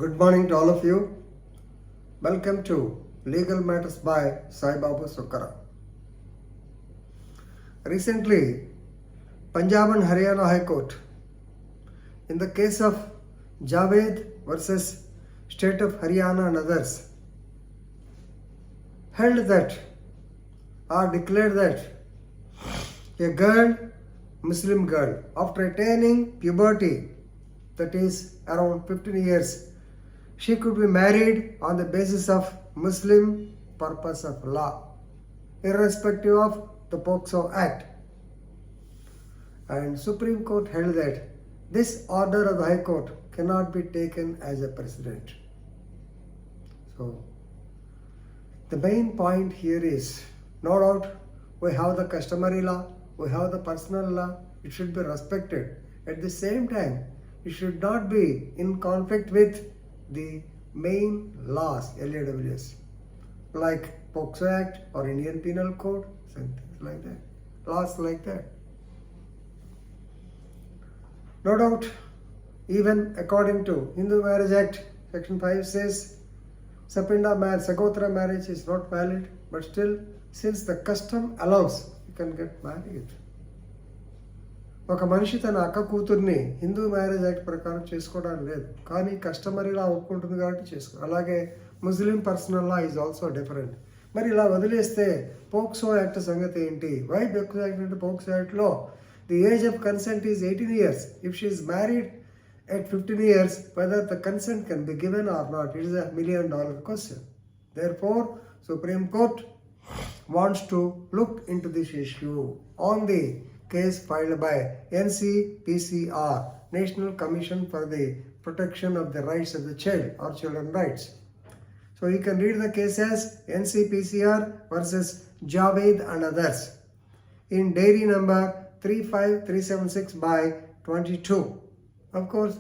Good morning to all of you. Welcome to Legal Matters by Sai Babu Sukkara. Recently, Punjab and Haryana High Court, in the case of Javed versus State of Haryana and others, held that or declared that a girl, Muslim girl, after attaining puberty, that is around 15 years, she could be married on the basis of Muslim purpose of law, irrespective of the POCSO Act. And Supreme Court held that this order of the High Court cannot be taken as a precedent. So, the main point here is, no doubt, we have the customary law, we have the personal law, it should be respected. At the same time, it should not be in conflict with the main laws, LAWS, like POCSO Act or Indian Penal Code, something like that, laws like that. No doubt, even according to Hindu Marriage Act, Section 5 says, Sapinda marriage, Sagotra marriage is not valid, but still, since the custom allows, you can get married. ఒక మనిషి తన అక్క కూతుర్ని Hindu marriage act ప్రకారం చేసుకోవడం లేదు, కానీ customary లా ఒప్పుకుంటుంది కాబట్టి చేసుకో. అలాగే Muslim personal law is also different. మరి ఇలా వదిలేస్తే పోక్సో యాక్ట్ సంగతి ఏంటి? వై పోక్సో యాక్ట్ అంటే పోక్సో యాక్ట్లో the age of consent is 18 years. If she is married at 15 years, whether the consent can be given or not, it is $1 million question. Therefore, Supreme Court wants to look into this issue on the case filed by NCPCR, National Commission for the Protection of the Rights of the Child or Children Rights. So you can read the case as NCPCR versus Javed and others in diary number 35376 by 22. Of course,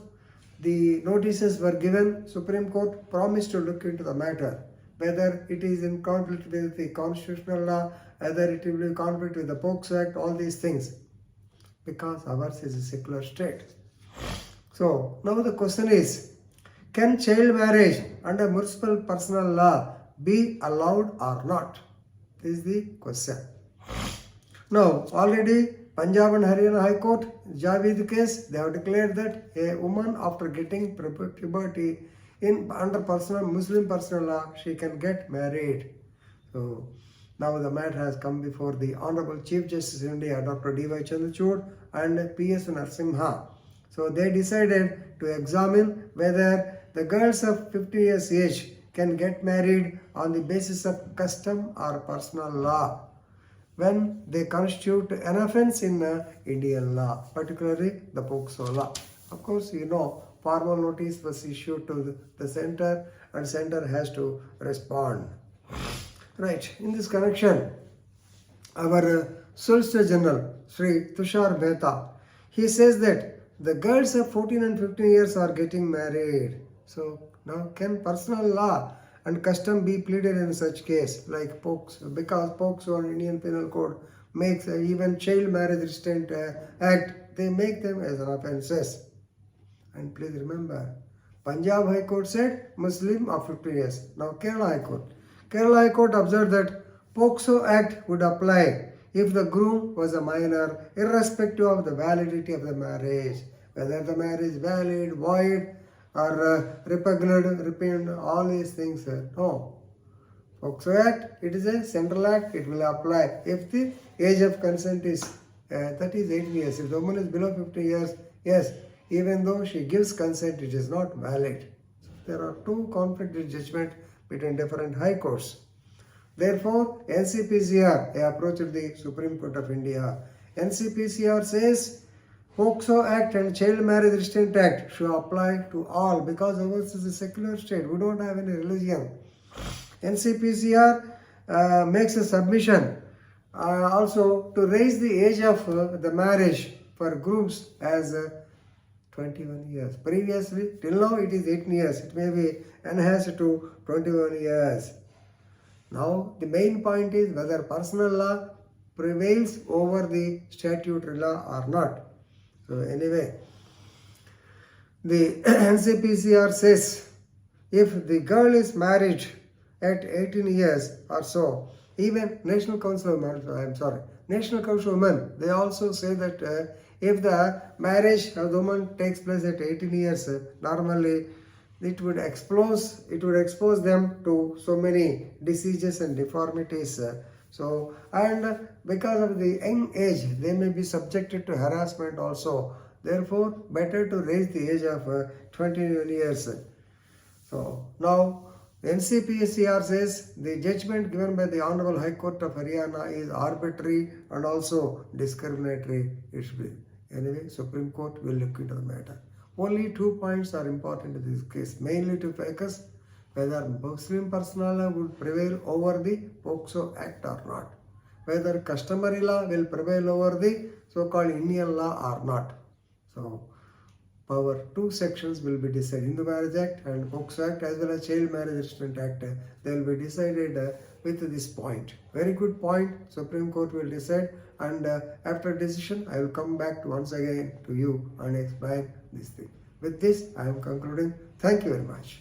the notices were given. Supreme Court promised to look into the matter, whether it is in conflict with the constitutional law, whether it will be in conflict with the POCSO Act, all these things, because ours is a secular state. So, now the question is, can child marriage under municipal personal law be allowed or not? This is the question. Now, already Punjab and Haryana High Court, Javed case, they have declared that a woman after getting puberty under Muslim personal law, she can get married. So now the matter has come before the Honorable Chief Justice of India, Dr. D.Y. Chandrachud and P.S. Narasimha. So they decided to examine whether the girls of 50 years age can get married on the basis of custom or personal law when they constitute an offense in Indian law, particularly the POCSO law. Of course, you know, formal notice was issued to the center and center has to respond. Right, in this connection, our Solicitor General, Sri Tushar Mehta, he says that the girls of 14 and 15 years are getting married. So now can personal law and custom be pleaded in such case like POCSO, because POCSO and Indian Penal Code makes even child marriage restraint act, they make them as an offenses. And please remember, Punjab High Court said Muslim of 15 years. Now Kerala High Court. Kerala High Court observed that POCSO Act would apply if the groom was a minor, irrespective of the validity of the marriage, whether the marriage is valid, void, or repugnant, all these things. No. POCSO Act, it is a central act, it will apply if the age of consent is, that is 18 years. If the woman is below 50 years, yes, even though she gives consent, it is not valid. So there are two conflicting judgments between different high courts. Therefore, NCPCR, they approached the Supreme Court of India. NCPCR says, POCSO Act and Child Marriage Restraint Act should apply to all because ours is a secular state. We don't have any religion. NCPCR makes a submission also to raise the age of the marriage for groups as 21 years. Previously, till now it is 18 years. It may be enhanced to 21 years. Now, the main point is whether personal law prevails over the statutory law or not. So anyway, the NCPCR says if the girl is married at 18 years or so, even National Council of Women, they also say that if the marriage of the woman takes place at 18 years, normally it would expose them to so many diseases and deformities. And because of the young age, they may be subjected to harassment also. Therefore, better to raise the age of 21 years. So now NCPCR says the judgment given by the Honorable High Court of Haryana is arbitrary and also discriminatory. It should be. Anyway, Supreme Court will look into the matter. Only 2 points are important in this case, mainly to focus whether Muslim personal law would prevail over the POCSO Act or not, whether customary law will prevail over the so-called Indian law or not. So, our two sections will be decided, Hindu Marriage Act and POCSO Act as well as Child Marriage Restraint Act. They will be decided with this point. Very good point. Supreme Court will decide, and after decision, I will come back once again to you and explain this thing. With this, I am concluding. Thank you very much.